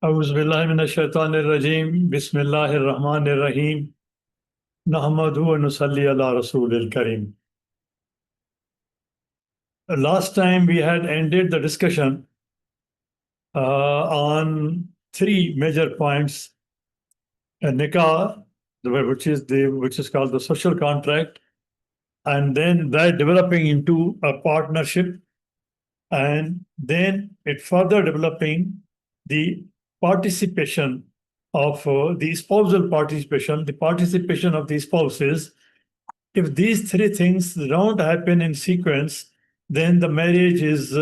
أعوذ بالله من الشيطان الرجيم بسم الله الرحمن الرحيم نحمده ونصلي على رسول الكريم. Last time we had ended the discussion on three major points: nikah, which is called the social contract, and then that developing into a partnership, and then it further developing the participation of the spousal participation, the participation of the spouses. If these three things don't happen in sequence, then the marriage is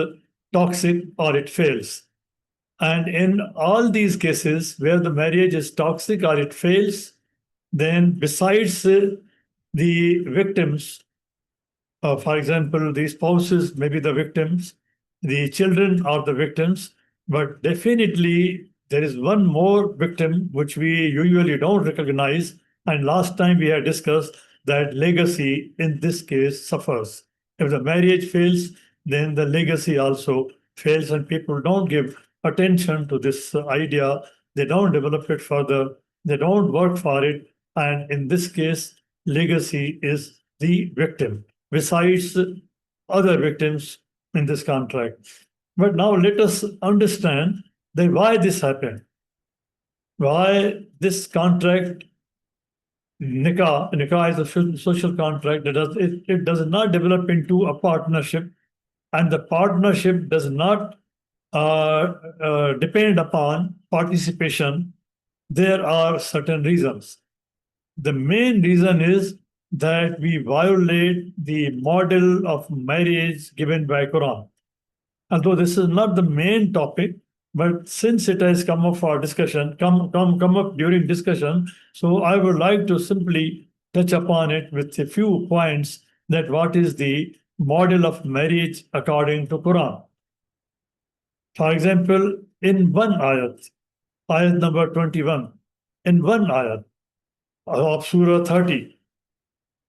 toxic or it fails. And in all these cases where the marriage is toxic or it fails, then besides the victims, for example, the spouses may be the victims, the children are the victims, but definitely there is one more victim which we usually don't recognize. And last time we had discussed that legacy in this case suffers. If the marriage fails, then the legacy also fails, and people don't give attention to this idea. They don't develop it further. They don't work for it. And in this case, legacy is the victim besides other victims in this contract. But now let us understand that why this happened. Why this contract, nikah is a social contract that it does not develop into a partnership, and the partnership does not depend upon participation. There are certain reasons. The main reason is that we violate the model of marriage given by Quran. Although this is not the main topic, but since it has come up for discussion, come up during discussion, so I would like to simply touch upon it with a few points that what is the model of marriage according to Quran. For example, in one ayat number 21, in one ayat of Surah 30,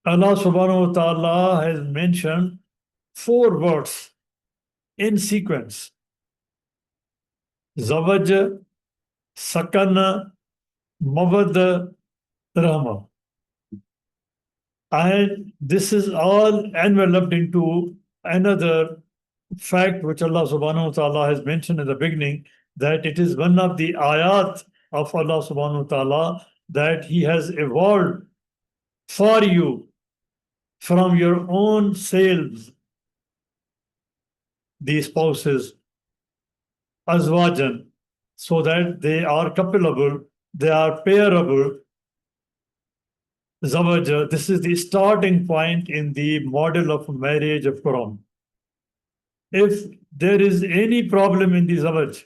Allah subhanahu wa ta'ala has mentioned four words in sequence: Zawaj, Sakana, Mawad, Rahma. And this is all enveloped into another fact which Allah subhanahu wa ta'ala has mentioned in the beginning, that it is one of the ayat of Allah subhanahu wa ta'ala that He has evolved for you from your own selves, the spouses, azwajan, so that they are coupleable, they are pairable. Zawaj, this is the starting point in the model of marriage of Quran. If there is any problem in the zawaj,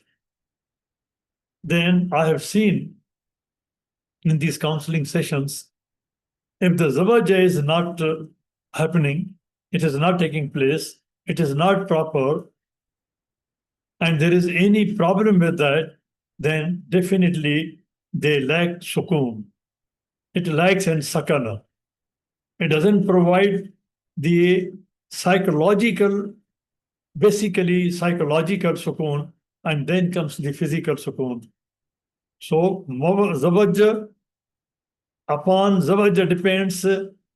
then I have seen in these counseling sessions, if the zawaj is not happening, it is not taking place, it is not proper, and there is any problem with that, then definitely they lack sukoon. It lacks in sakana. It doesn't provide the psychological, basically psychological sukoon, and then comes the physical sukoon. So zawaj, upon zawaj depends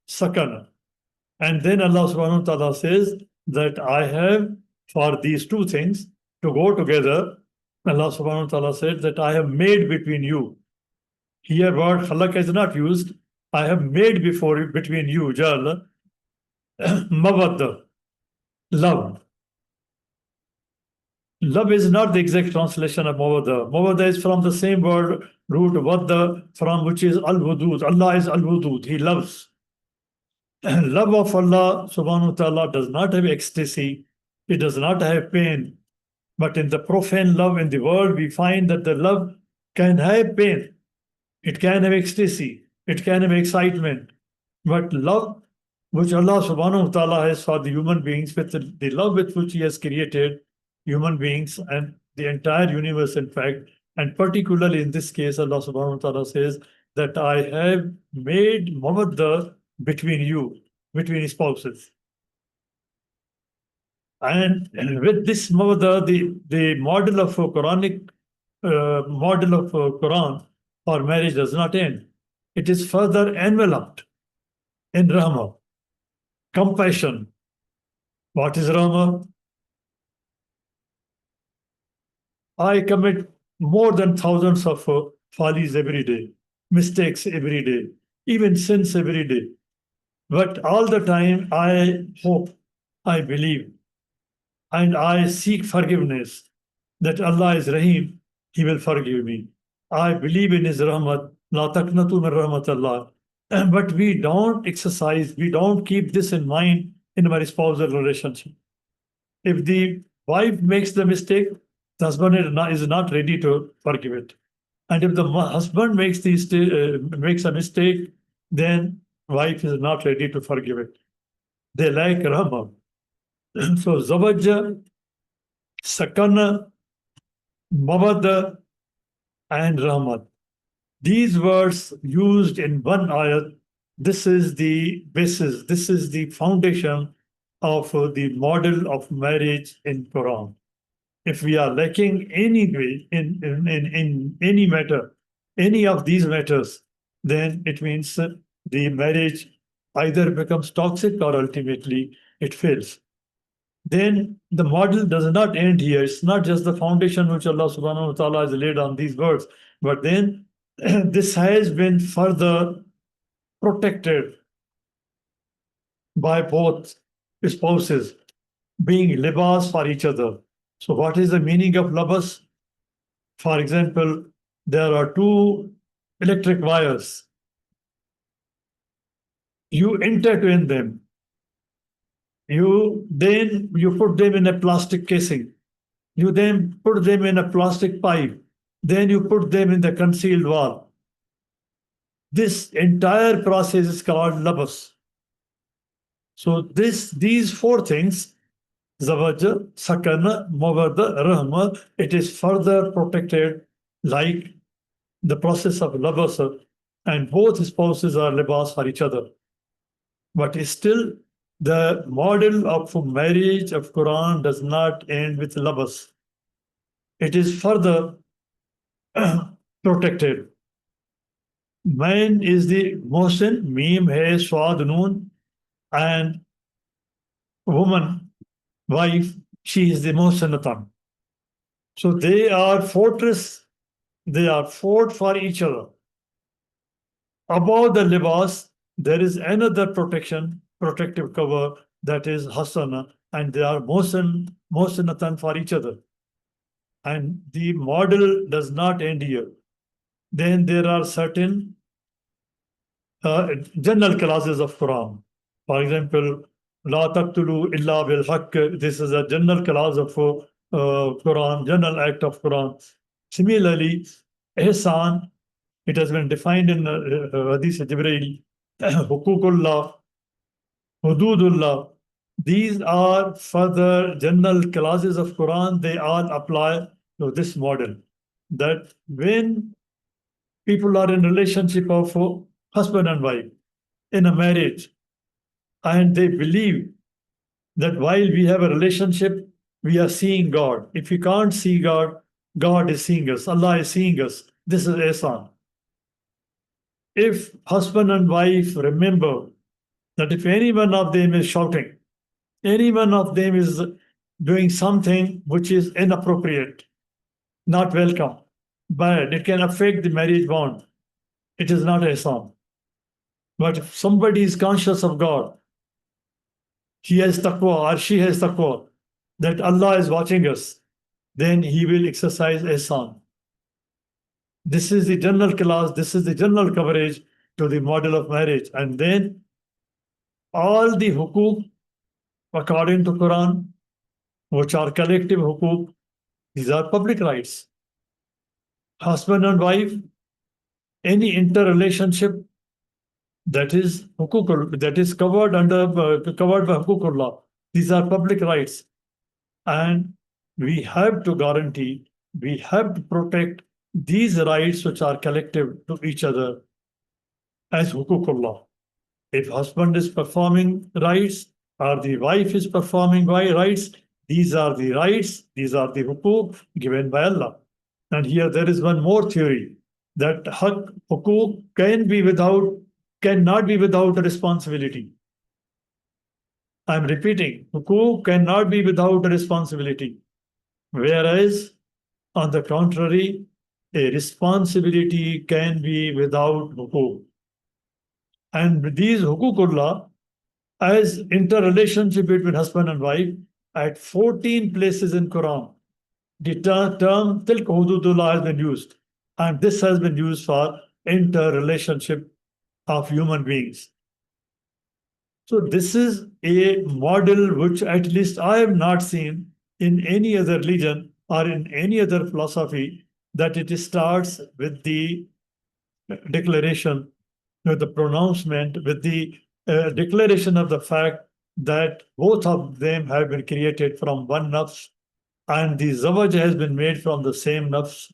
sakana. And then Allah subhanahu wa ta'ala says that I have, for these two things to go together, Allah subhanahu wa ta'ala said that I have made between you. Here word khalaq is not used. I have made between you, jal, mawadda, love. Love is not the exact translation of mawadda. Mawadda is from the same word root wadda, from which is al-wudud. Allah is al-wudud. He loves. Love of Allah subhanahu wa ta'ala does not have ecstasy. It does not have pain. But in the profane love in the world, we find that the love can have pain. It can have ecstasy. It can have excitement. But love which Allah subhanahu wa ta'ala has for the human beings, with the love with which He has created human beings and the entire universe, in fact, and particularly in this case, Allah subhanahu wa ta'ala says that I have made mawadda between you, between spouses. And with this mawadda, the model of Quranic model of Quran for marriage does not end. It is further enveloped in rahmah, compassion. What is rahmah? I commit more than thousands of follies every day, mistakes every day, even sins every day. But all the time, I hope, I believe, and I seek forgiveness that Allah is Rahim, He will forgive me. I believe in His Rahmat, La taqnatu min rahmat Allah. But we don't exercise, we don't keep this in mind in our spousal relationship. If the wife makes the mistake, the husband is not ready to forgive it. And if the husband makes a mistake, then wife is not ready to forgive it. They like Rahmah. So Zawajja, Sakana, Mawadda, and Rahmat. These words used in one ayat, this is the basis, this is the foundation of the model of marriage in Quran. If we are lacking any way in any matter, any of these matters, then it means the marriage either becomes toxic or ultimately it fails. Then the model does not end here. It's not just the foundation which Allah subhanahu wa ta'ala has laid on these words, but then this has been further protected by both spouses being libas for each other. So what is the meaning of labas? For example, there are two electric wires. You intertwine them. You put them in a plastic casing. You then put them in a plastic pipe. Then you put them in the concealed wall. This entire process is called labas. So these four things, Zawajja, Sakana, Mawadda, Rahma, it is further protected like the process of labas, and both spouses are libas for each other. But still, the model of marriage of Quran does not end with labas. It is further protected. Man is the Mohsin, Mim hai Swad Noon, and woman, wife, she is the Mohsinatan. So they are fortress, they are fort for each other. Above the libas, there is another protective cover, that is Hasana, and they are Mohsinatan for each other. And the model does not end here. Then there are certain general clauses of Quran. For example, La taqtulu illa bil haqq. This is a general clause of Quran, general act of Quran. Similarly, ihsan, it has been defined in Hadith Jibreel, Hukukullah, Hududullah. These are further general clauses of Quran. They all apply to this model. That when people are in relationship of husband and wife in a marriage, and they believe that while we have a relationship, we are seeing God. If we can't see God, God is seeing us. Allah is seeing us. This is ihsan. If husband and wife remember that if any one of them is shouting, any one of them is doing something which is inappropriate, not welcome, bad, it can affect the marriage bond, it is not ihsan. But if somebody is conscious of God, he has taqwa or she has taqwa, that Allah is watching us, then he will exercise ihsan. This is the general clause, this is the general coverage to the model of marriage. And then all the hukuk, according to Quran, which are collective hukuk, these are public rights. Husband and wife, any interrelationship that is hukuk, that is covered by hukukullah. These are public rights, and we have to guarantee, we have to protect these rights which are collective to each other as hukukullah. If husband is performing rights or the wife is performing rights, these are the rights, these are the hukuk given by Allah. And here there is one more theory that hukuk cannot be without a responsibility. I'm repeating, hukuk cannot be without a responsibility. Whereas, on the contrary, a responsibility can be without hukuk. And these hukukullah, as interrelationship between husband and wife, at 14 places in Quran, the term tilk hududullah has been used. And this has been used for interrelationship of human beings. So this is a model which at least I have not seen in any other religion or in any other philosophy, that it starts with the declaration, with the pronouncement, with the declaration of the fact that both of them have been created from one nafs, and the zawaj has been made from the same nafs.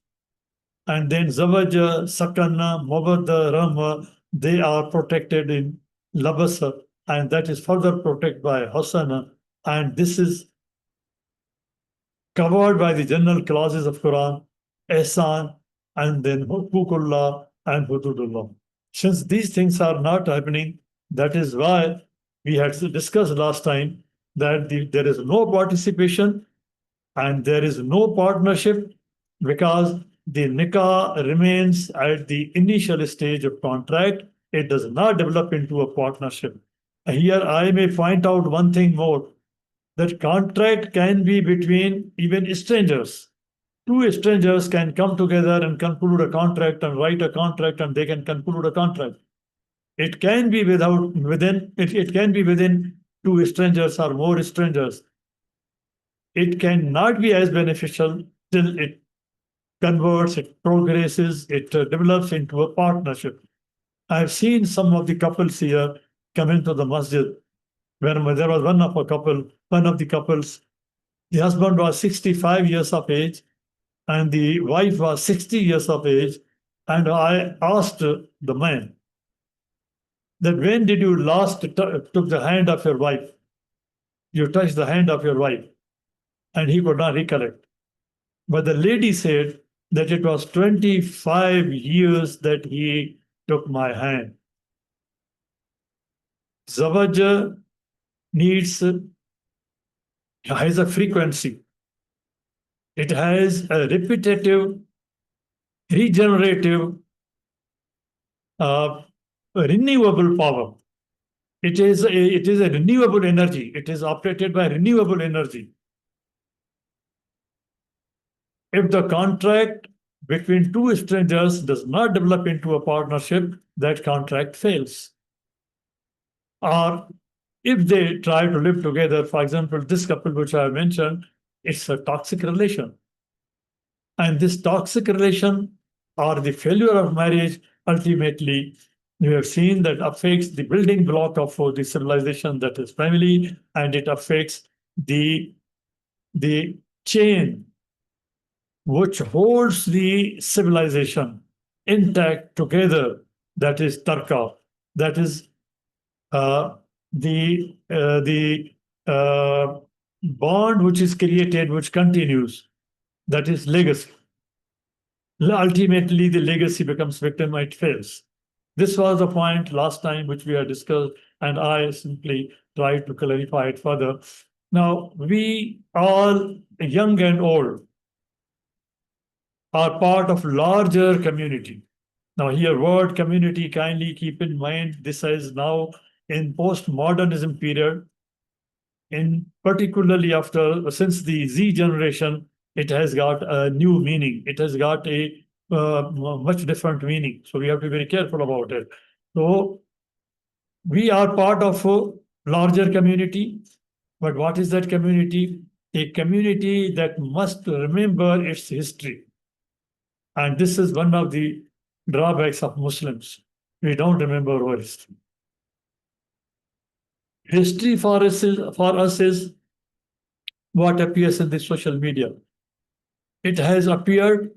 And then Zavaja, Sakana, Mabada, Rama, they are protected in Labasa, and that is further protected by Hasana. And this is covered by the general clauses of Quran, Ihsan, and then Hukukullah and Hududullah. Since these things are not happening, that is why we had discussed last time that there is no participation and there is no partnership, because the nikah remains at the initial stage of contract. It does not develop into a partnership. Here I may point out one thing more, that contract can be between even strangers. Two strangers can come together and conclude a contract and write a contract, and they can conclude a contract. It can be it can be within two strangers or more strangers. It cannot be as beneficial till it converts, it progresses, it develops into a partnership. I've seen some of the couples here come into the masjid, where there was one of the couples, the husband was 65 years of age and the wife was 60 years of age. And I asked the man that, when did you last took the hand of your wife? You touched the hand of your wife. And he could not recollect. But the lady said that it was 25 years that he took my hand. Zawaj has a frequency. It has a repetitive, regenerative, renewable power. It is a renewable energy. It is operated by renewable energy. If the contract between two strangers does not develop into a partnership, that contract fails. Or if they try to live together, for example, this couple which I mentioned, it's a toxic relation. And this toxic relation or the failure of marriage, ultimately, you have seen that affects the building block of the civilization, that is family, and it affects the chain which holds the civilization intact together, that is tarka, that is the bond which is created, which continues, that is legacy. Ultimately, the legacy becomes victim, it fails. This was the point last time which we had discussed, and I simply tried to clarify it further. Now, we all, young and old, are part of larger community. Now, here, word community, kindly keep in mind, this is now in postmodernism period, in particularly since the Z generation, it has got a new meaning. It has got a much different meaning. So we have to be very careful about it. So we are part of a larger community. But what is that community? A community that must remember its history. And this is one of the drawbacks of Muslims. We don't remember our history. History for us is what appears in the social media. It has appeared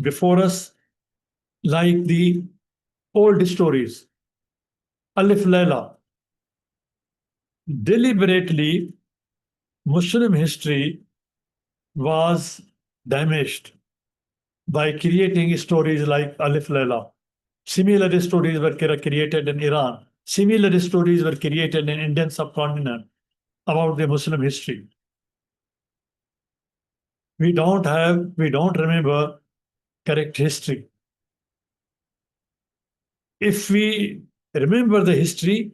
before us like the old stories. Alif Laila. Deliberately, Muslim history was damaged. by creating stories like Alif Laila. Similar stories were created in Iran. Similar stories were created in Indian subcontinent about the Muslim history. We don't remember correct history. If we remember the history,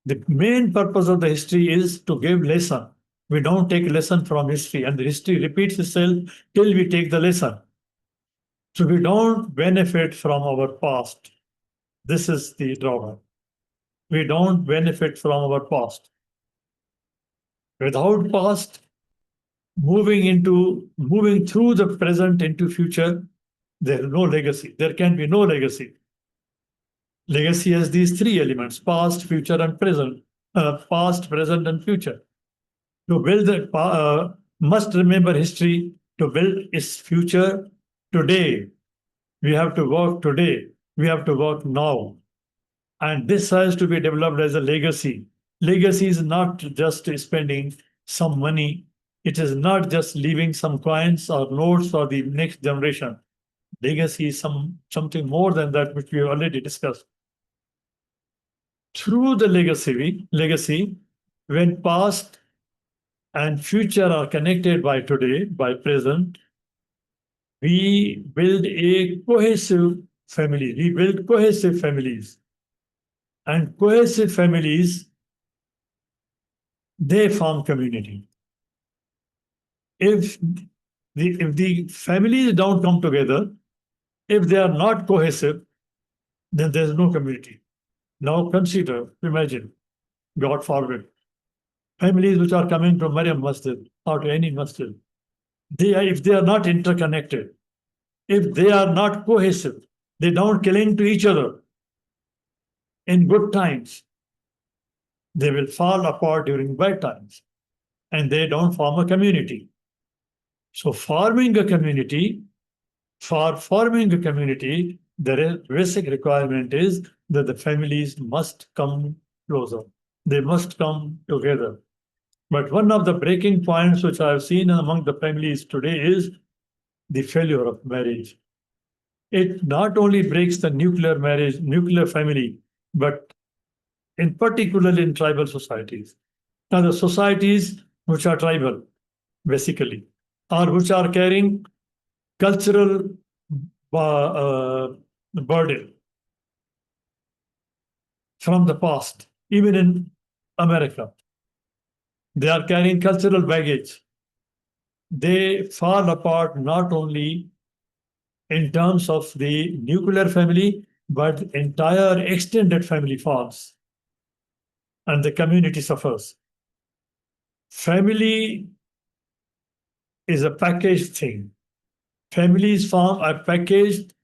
the main purpose of the history is to give lesson. We don't take lesson from history, and the history repeats itself till we take the lesson. So we don't benefit from our past. This is the drawback. We don't benefit from our past. Without past, moving through the present into future, there is no legacy. There can be no legacy. Legacy has these three elements: past, future, and present. Past, present, and future. To build the must remember history to build its future today. We have to work today. We have to work now. And this has to be developed as a legacy. Legacy is not just spending some money. It is not just leaving some coins or notes for the next generation. Legacy is something more than that, which we have already discussed. Through the legacy, when past and future are connected by today, by present, we build a cohesive family. We build cohesive families. And cohesive families, they form community. If the families don't come together, if they are not cohesive, then there's no community. Now consider, imagine, God forbid, families which are coming from Maryam Masjid or to any masjid, if they are not interconnected, if they are not cohesive, they don't cling to each other in good times, they will fall apart during bad times, and they don't form a community. So forming a community, the basic requirement is that the families must come closer. They must come together. But one of the breaking points which I have seen among the families today is the failure of marriage. It not only breaks the nuclear family, but in particular in tribal societies. Now, the societies which are tribal, basically, or which are carrying cultural burden from the past, even in America, they are carrying cultural baggage. They fall apart not only in terms of the nuclear family, but the entire extended family falls and the community suffers. Family is a packaged thing. Families are packaged.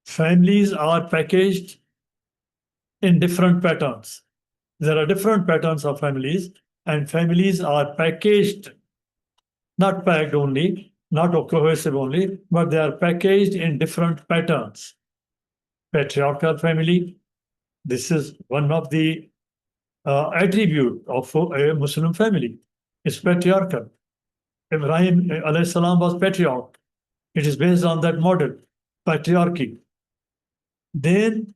Families are packaged in different patterns. There are different patterns of families, and families are packaged, not packed only, not cohesive only, but they are packaged in different patterns. Patriarchal family, this is one of the attribute of a Muslim family. It's patriarchal. Ibrahim alayhi salam was patriarch. It is based on that model, patriarchy. Then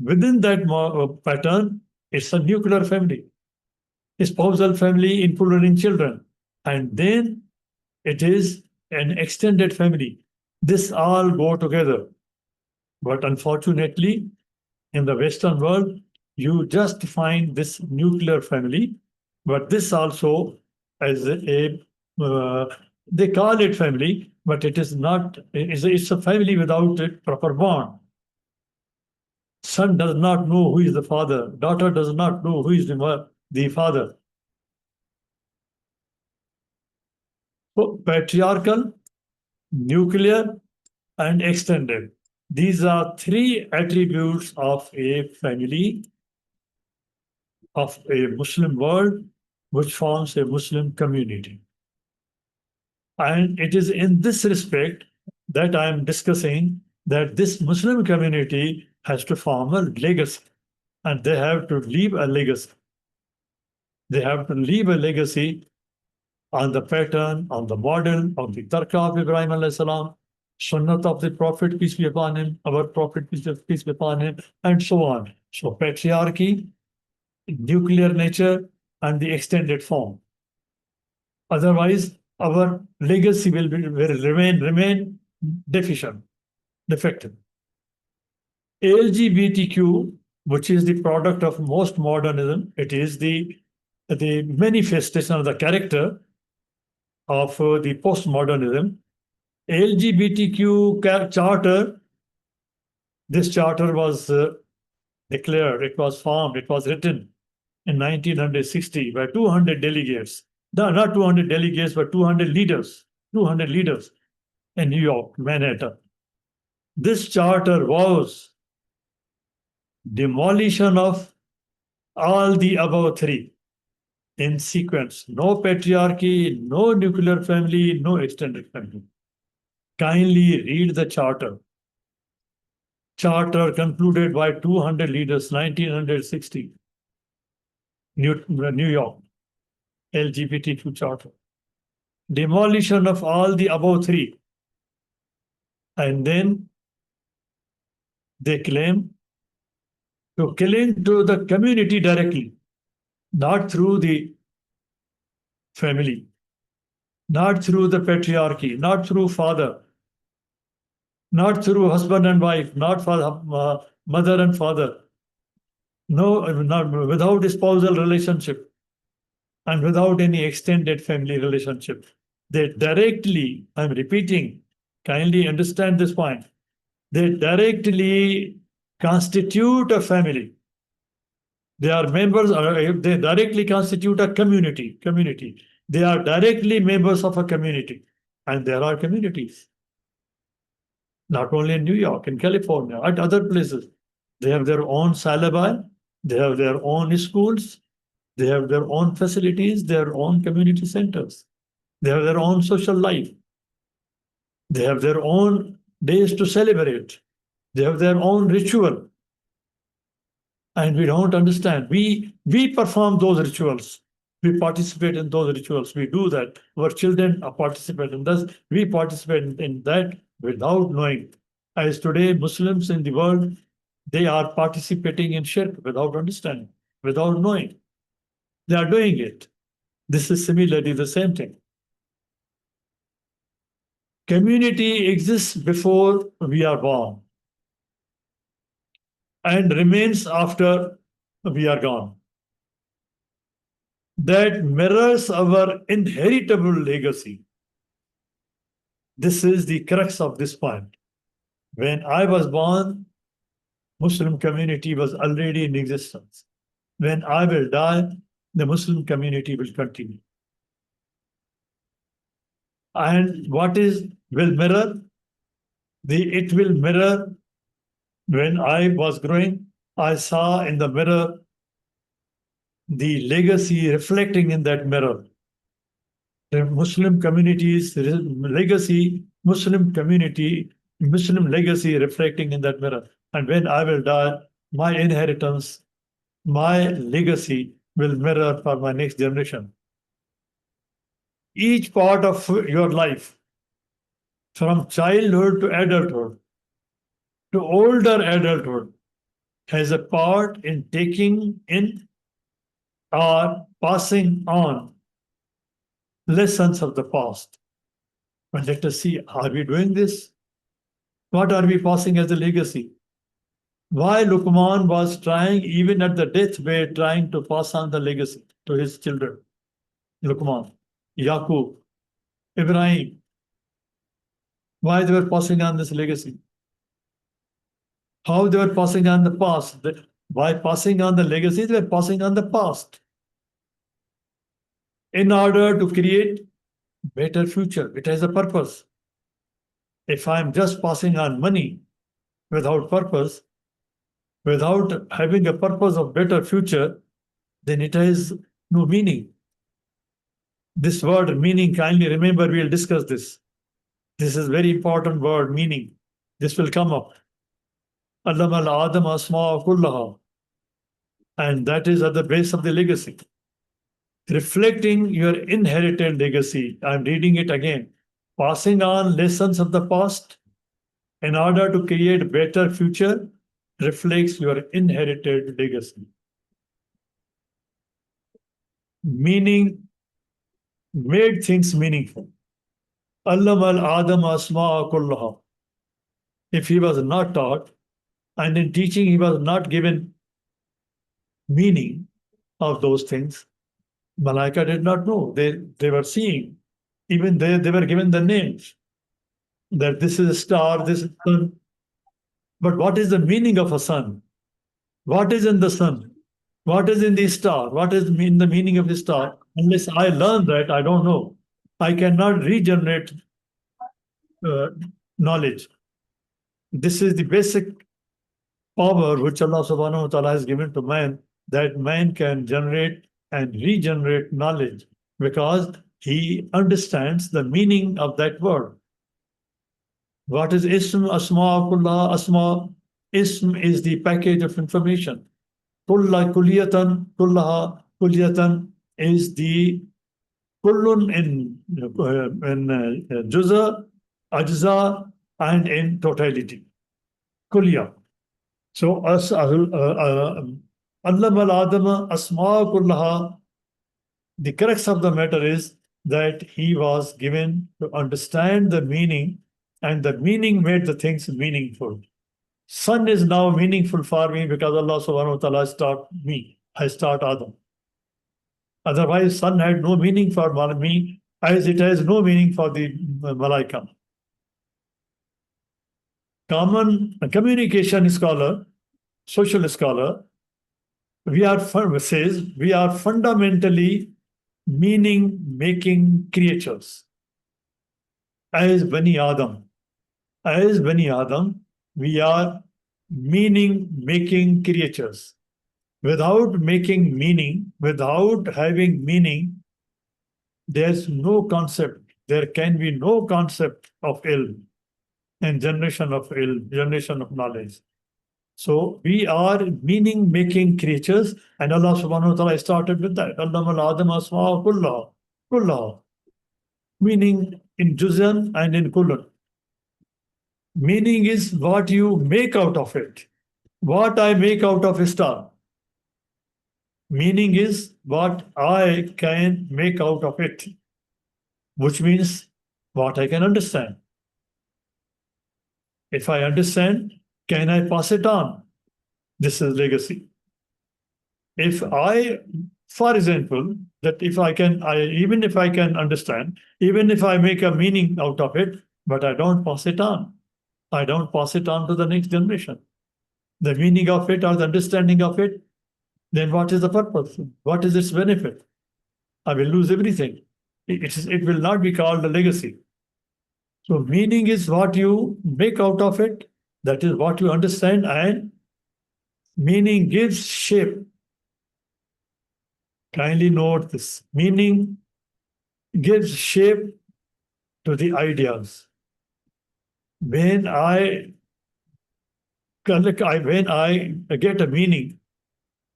within that pattern, it's a nuclear family, a spousal family including children. And then it is an extended family. This all go together. But unfortunately, in the Western world, you just find this nuclear family, but this also as they call it family, but it is not, it's a family without a proper bond. Son does not know who is the father. Daughter does not know who is the father. So patriarchal, nuclear, and extended. These are three attributes of a family, of a Muslim world, which forms a Muslim community. And it is in this respect that I am discussing that this Muslim community has to form a legacy, and they have to leave a legacy. They have to leave a legacy on the pattern, on the model of the Tarka of Ibrahim alayhi salam, Sunnat of the Prophet, peace be upon him, our Prophet, peace be upon him, and so on. So patriarchy, nuclear nature, and the extended form. Otherwise, our legacy will remain deficient, defective. LGBTQ, which is the product of most modernism, it is the manifestation of the character of the postmodernism. LGBTQ charter, this charter was declared, it was formed, it was written in 1960 by 200 delegates. No, not 200 delegates, but 200 leaders, 200 leaders in New York, Manhattan. This charter was demolition of all the above three in sequence. No patriarchy, no nuclear family, no extended family. Kindly read the charter. Charter concluded by 200 leaders, 1960. New York, LGBTQ charter. Demolition of all the above three. And then they claim to killing to the community directly, not through the family, not through the patriarchy, not through father, not through husband and wife, not for mother and father, no, not without spousal relationship and without any extended family relationship. They directly, I'm repeating, kindly understand this point, they directly constitute a family. They are members, they directly constitute a community. They are directly members of a community. And there are communities, not only in New York, in California, at other places. They have their own syllabi, they have their own schools, they have their own facilities, their own community centers. They have their own social life. They have their own days to celebrate. They have their own ritual. And we don't understand. We perform those rituals. We participate in those rituals. We do that. Our children participate in this. We participate in that without knowing. As today, Muslims in the world, they are participating in shirk without understanding, without knowing. They are doing it. This is similarly the same thing. Community exists before we are born and remains after we are gone. That mirrors our inheritable legacy. This is the crux of this point. When I was born, Muslim community was already in existence. When I will die, the Muslim community will continue. And what will mirror? It will mirror. When I was growing, I saw in the mirror the legacy reflecting in that mirror. The Muslim community's legacy, Muslim legacy reflecting in that mirror. And when I will die, my inheritance, my legacy will mirror for my next generation. Each part of your life, from childhood to adulthood, to older adulthood, has a part in taking in or passing on lessons of the past. But let us see, are we doing this? What are we passing as a legacy? Why Luqman was trying, even at the deathbed, trying to pass on the legacy to his children. Luqman, Yaqub, Ibrahim. Why they were passing on this legacy? How they were passing on the past? By passing on the legacy, they were passing on the past in order to create better future. It has a purpose. If I'm just passing on money without purpose, without having a purpose of better future, then it has no meaning. This word meaning, kindly remember, we'll discuss this. This is very important word, meaning. This will come up. Allama al-Adam asma'a kullaha. And that is at the base of the legacy. Reflecting your inherited legacy. I'm reading it again. Passing on lessons of the past in order to create better future reflects your inherited legacy. Meaning made things meaningful. Allama al-Adam asma'a kullaha. If he was not taught, and in teaching he was not given meaning of those things, Malaika did not know. They were seeing. Even they were given the names that this is a star, this is sun. But what is the meaning of a sun? What is in the sun? What is in the star? What is mean the meaning of the star? Unless I learn that, I don't know. I cannot regenerate uh, knowledge. This is the basic power which Allah subhanahu wa ta'ala has given to man, that man can generate and regenerate knowledge because he understands the meaning of that word. What is ism, asma, kullah, asma? Ism is the package of information. Kulla kullaha kulliyatan is the kullun in juza, ajza, and in totality. Kulliya. So, Allama al-Adama asma kullaha, the crux of the matter is that he was given to understand the meaning, and the meaning made the things meaningful. Sun is now meaningful for me because Allah subhanahu wa ta'ala has taught me, has taught Adam. Otherwise, sun had no meaning for me, as it has no meaning for the Malaika. Common communication scholar, social scholar, says we are fundamentally meaning-making creatures. As Bani Adam, we are meaning-making creatures. Without making meaning, without having meaning, there's no concept. There can be no concept of ilm and generation of ilm, generation of knowledge. So we are meaning-making creatures, and Allah subhanahu wa ta'ala started with that. Allama al-Adam asma'a kullaha. Meaning in juzan and in kullun. Meaning is what you make out of it. What I make out of a star. Meaning is what I can make out of it, which means what I can understand. If I understand, can I pass it on? This is legacy. If I, for example, that if I can, even if I can understand, even if I make a meaning out of it, but I don't pass it on. I don't pass it on to the next generation. The meaning of it or the understanding of it, then what is the purpose? What is its benefit? I will lose everything. It will not be called a legacy. So meaning is what you make out of it. That is what you understand, and meaning gives shape. Kindly note this. Meaning gives shape to the ideas. When I get a meaning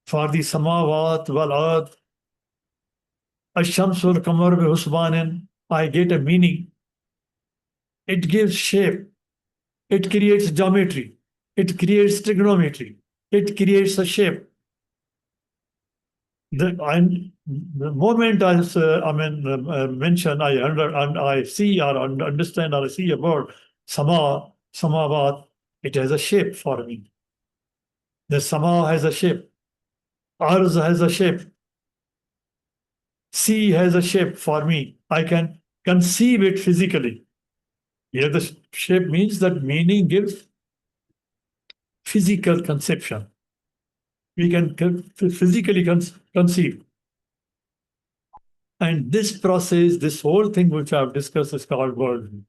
for the samawat wal ard, ash-shams wal qamar bi husbanin, I get a meaning. It gives shape. It creates geometry. It creates trigonometry. It creates a shape. The moment I mention, I see or understand or I see a word, samawat, it has a shape for me. The sama has a shape. Arz has a shape. Sea has a shape for me. I can conceive it physically. Here the shape means that meaning gives physical conception. We can physically conceive. And this process, this whole thing which I've discussed is called worldview.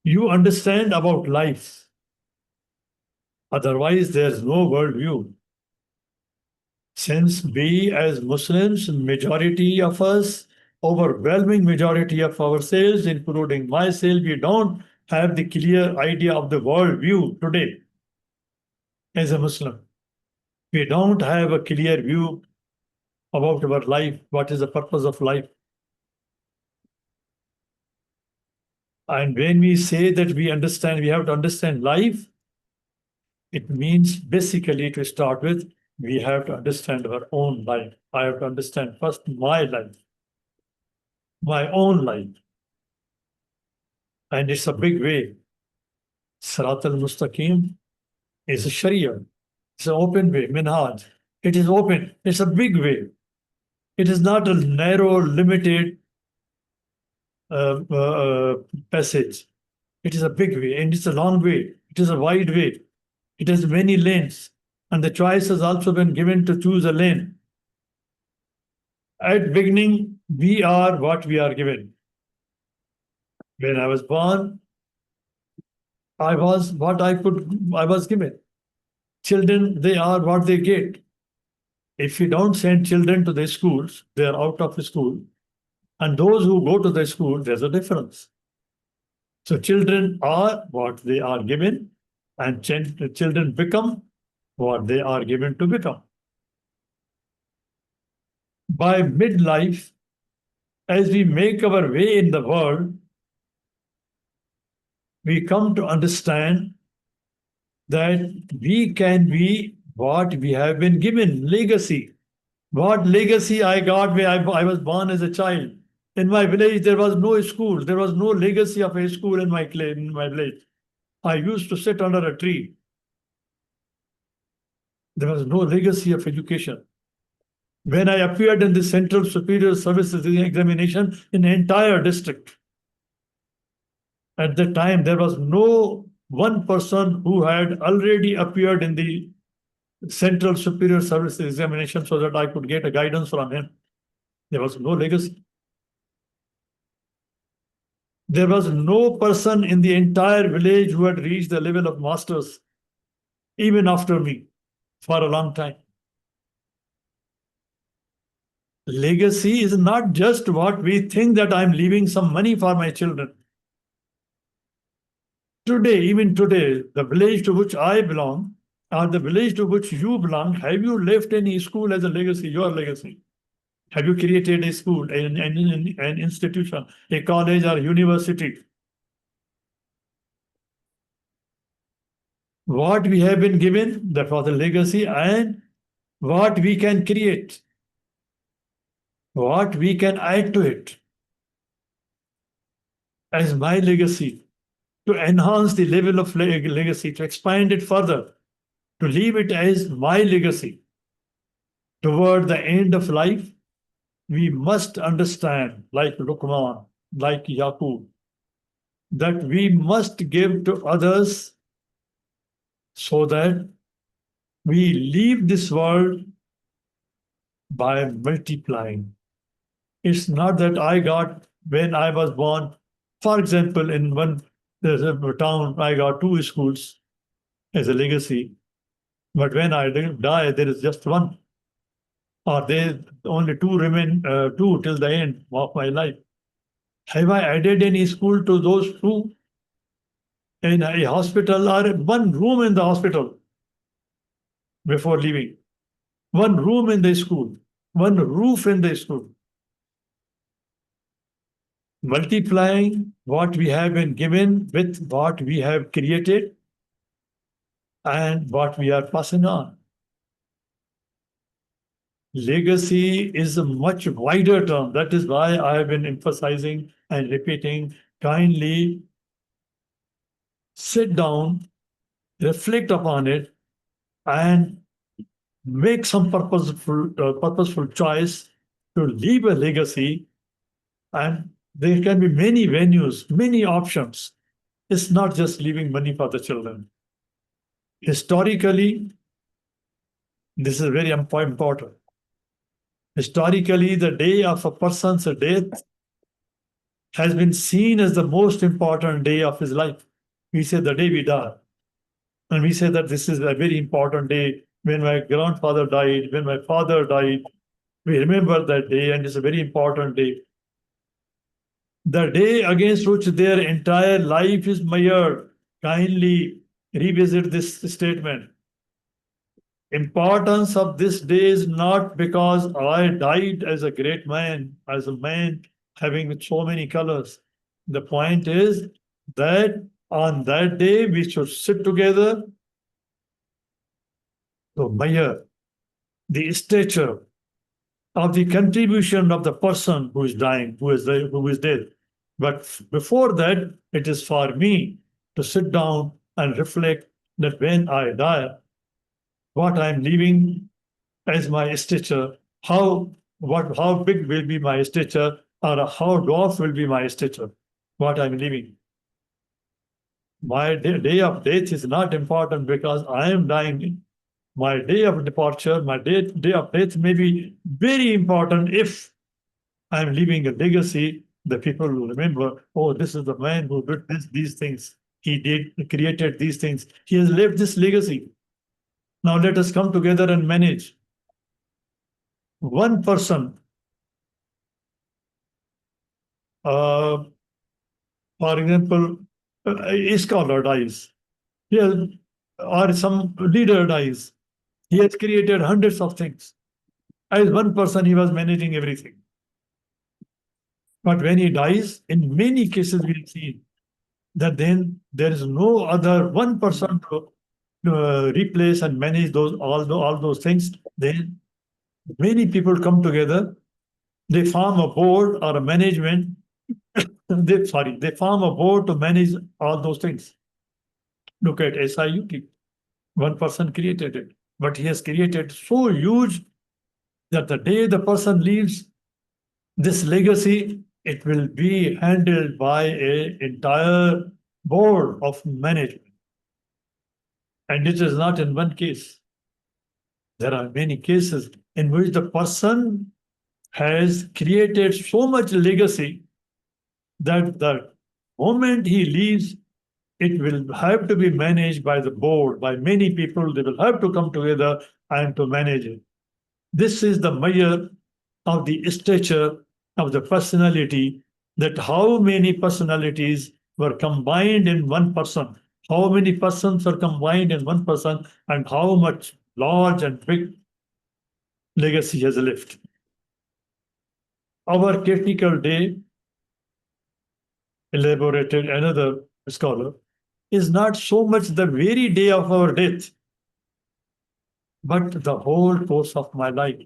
You understand about life. Otherwise, there's no worldview. Since we as Muslims, majority of us, overwhelming majority of ourselves, including myself, we don't have the clear idea of the worldview today as a Muslim. We don't have a clear view about our life, what is the purpose of life. And when we say that we understand, we have to understand life, it means basically to start with, we have to understand our own life. I have to understand first my life, my own life. And it's a big way. Sirat al-Mustaqim is a Sharia. It's an open way, minhaj. It is open. It's a big way. It is not a narrow, limited uh, uh, uh, passage. It is a big way and it's a long way. It is a wide way. It has many lanes. And the choice has also been given to choose a lane. At beginning, we are what we are given. When I was born, I was what I was given. Children, they are what they get. If you don't send children to the schools, they are out of the school. And those who go to the school, there's a difference. So children are what they are given, and children become what they are given to become. By midlife, as we make our way in the world, we come to understand that we can be what we have been given, legacy. What legacy I got when I was born as a child. In my village, there was no school. There was no legacy of a school in my village. I used to sit under a tree. There was no legacy of education. When I appeared in the Central Superior Services examination in the entire district, at that time, there was no one person who had already appeared in the Central Superior Services examination so that I could get a guidance from him. There was no legacy. There was no person in the entire village who had reached the level of masters, even after me, for a long time. Legacy is not just what we think that I'm leaving some money for my children. Today, even today, the village to which I belong, or the village to which you belong, have you left any school as a legacy, your legacy? Have you created a school, an institution, a college or university? What we have been given, that was the legacy, and what we can create, what we can add to it as my legacy, to enhance the level of legacy, to expand it further, to leave it as my legacy. Toward the end of life, we must understand, like Luqman, like Yaqub, that we must give to others so that we leave this world by multiplying. It's not that I got when I was born. For example, in one there's a town, I got two schools as a legacy. But when I die, there is just one. Or there only two remain, two till the end of my life. Have I added any school to those two in a hospital or one room in the hospital before leaving? One room in the school, one roof in the school. Multiplying what we have been given with what we have created and what we are passing on. Legacy is a much wider term. That is why I have been emphasizing and repeating, kindly sit down, reflect upon it, and make some purposeful choice to leave a legacy. And there can be many venues, many options. It's not just leaving money for the children. Historically, this is very important. Historically, the day of a person's death has been seen as the most important day of his life. We say the day we die. And we say that this is a very important day. When my grandfather died, when my father died, we remember that day, and it's a very important day. The day against which their entire life is measured. Kindly revisit this statement. Importance of this day is not because I died as a great man, as a man having so many colors. The point is that on that day we should sit together to measure the stature of the contribution of the person who is dying, who is dead. But before that, it is for me to sit down and reflect that when I die, what I'm leaving as my stature, how big will be my stature, or how dwarf will be my stature, what I'm leaving. My day of death is not important because I am dying. My day of departure, my day of death may be very important if I'm leaving a legacy. The people will remember, oh, this is the man who did these things. He created these things. He has left this legacy. Now let us come together and manage. One person, uh, for example, a scholar dies. He has, or some leader dies. He has created hundreds of things. As one person, he was managing everything. But when he dies, in many cases, we've seen that then there is no other one person to replace and manage all those things. Then many people come together. They form a board or a management. They form a board to manage all those things. Look at SIUT. One person created it, but he has created so huge that the day the person leaves, this legacy, it will be handled by an entire board of management. And it is not in one case. There are many cases in which the person has created so much legacy that the moment he leaves, it will have to be managed by the board, by many people. They will have to come together and to manage it. This is the measure of the stature of the personality, that how many personalities were combined in one person, how many persons are combined in one person, and how much large and big legacy has left. Our critical day, elaborated another scholar, is not so much the very day of our death, but the whole course of my life.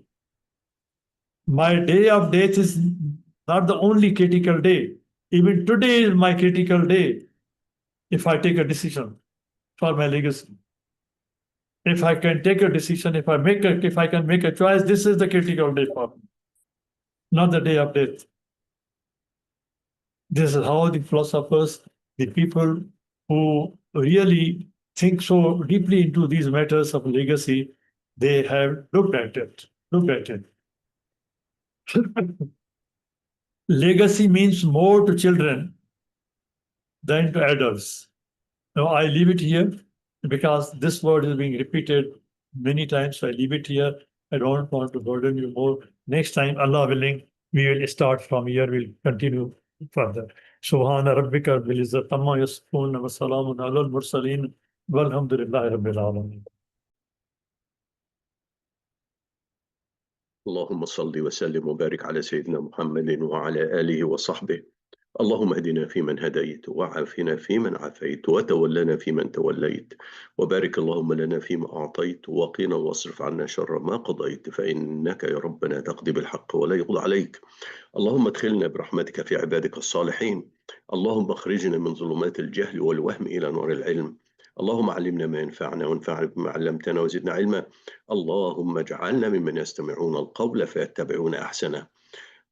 My day of death is not the only critical day. Even today is my critical day if I take a decision for my legacy. If I can take a decision, if I can make a choice, this is the critical day for me, not the day of death. This is how the philosophers, the people who really think so deeply into these matters of legacy, they have looked at it. Looked at it. Legacy means more to children than to adults. Now, I leave it here because this word is being repeated many times. So I leave it here. I don't want to burden you more. Next time, Allah willing, we will start from here. We'll continue further. Subhana rabbika bil izzati amma yasifun wa salamun ala al mursalin walhamdulillahi rabbil alamin. اللهم صل وسلم وبارك على سيدنا محمد وعلى آله وصحبه. اللهم اهدنا فيمن هديت وعافنا فيمن عافيت وتولنا فيمن توليت وبارك اللهم لنا فيما أعطيت وقنا واصرف عنا شر ما قضيت فإنك يا ربنا تقضي بالحق ولا يقضى عليك. اللهم ادخلنا برحمتك في عبادك الصالحين. اللهم اخرجنا من ظلمات الجهل والوهم إلى نور العلم. اللهم علمنا ما ينفعنا وانفعنا بما علمتنا وزدنا علما. اللهم اجعلنا ممن يستمعون القول فيتبعون أحسنه.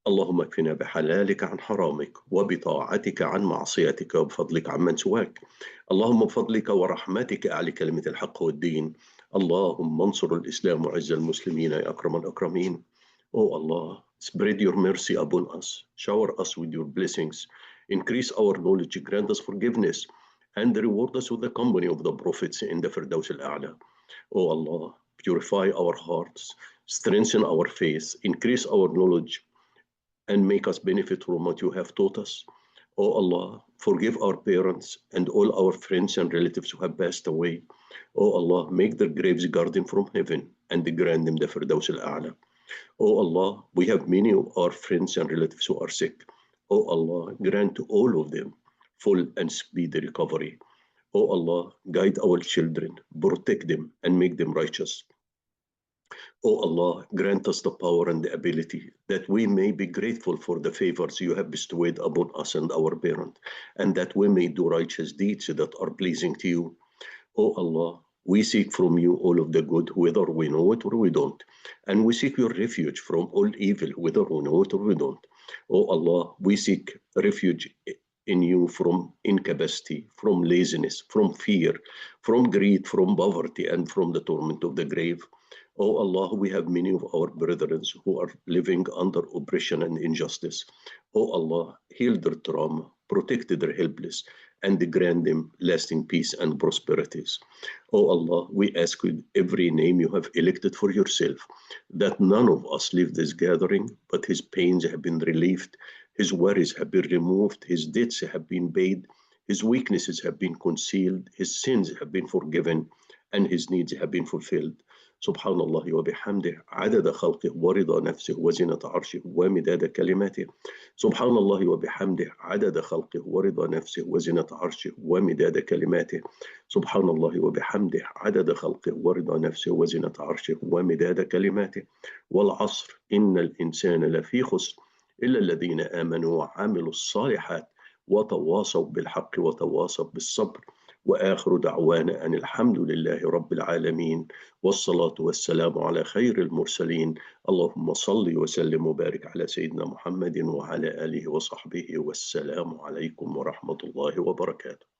اللهم اكفنا بحلالك عن حرامك وبطاعتك عن معصيتك وبفضلك عمن سواك. اللهم بفضلك ورحمتك أعلي كلمة الحق والدين. اللهم انصر الإسلام وعز المسلمين يا أكرم الأكرمين. Oh Allah, spread your mercy upon us. Shower us with your blessings. Increase our knowledge, grant us forgiveness, and reward us with the company of the prophets in the Firdaus al-A'la. Oh Allah, purify our hearts, strengthen our faith, increase our knowledge, and make us benefit from what you have taught us. Oh Allah, forgive our parents and all our friends and relatives who have passed away. Oh Allah, make their graves garden from heaven and grant them the Firdaus al-A'la. Oh Allah, we have many of our friends and relatives who are sick. O Allah, grant to all of them full and speedy recovery. O Allah, guide our children, protect them, and make them righteous. O Allah, grant us the power and the ability that we may be grateful for the favors you have bestowed upon us and our parent, and that we may do righteous deeds that are pleasing to you. O Allah, we seek from you all of the good, whether we know it or we don't. And we seek your refuge from all evil, whether we know it or we don't. O Allah, we seek refuge in you from incapacity, from laziness, from fear, from greed, from poverty, and from the torment of the grave. O Allah, we have many of our brethren who are living under oppression and injustice. O Allah, heal their trauma, protect their helpless, and grant them lasting peace and prosperities. O Allah, we ask with every name you have elected for yourself, that none of us leave this gathering, but his pains have been relieved, his worries have been removed, his debts have been paid, his weaknesses have been concealed, his sins have been forgiven, and his needs have been fulfilled. سبحان الله وبحمده عدد خلقه ورضا نفسه وزنة عرشه ومداد كلماته. سبحان الله وبحمده عدد خلقه ورضا نفسه وزنة عرشه ومداد كلماته. سبحان الله وبحمده عدد خلقه ورضا نفسه وزنة عرشه ومداد كلماته. والعصر إن الإنسان لفي خسر إلا الذين آمنوا وعملوا الصالحات وتواصوا بالحق وتواصوا بالصبر. وآخر دعوانا أن الحمد لله رب العالمين والصلاة والسلام على خير المرسلين. اللهم صل وسلم وبارك على سيدنا محمد وعلى آله وصحبه والسلام عليكم ورحمة الله وبركاته.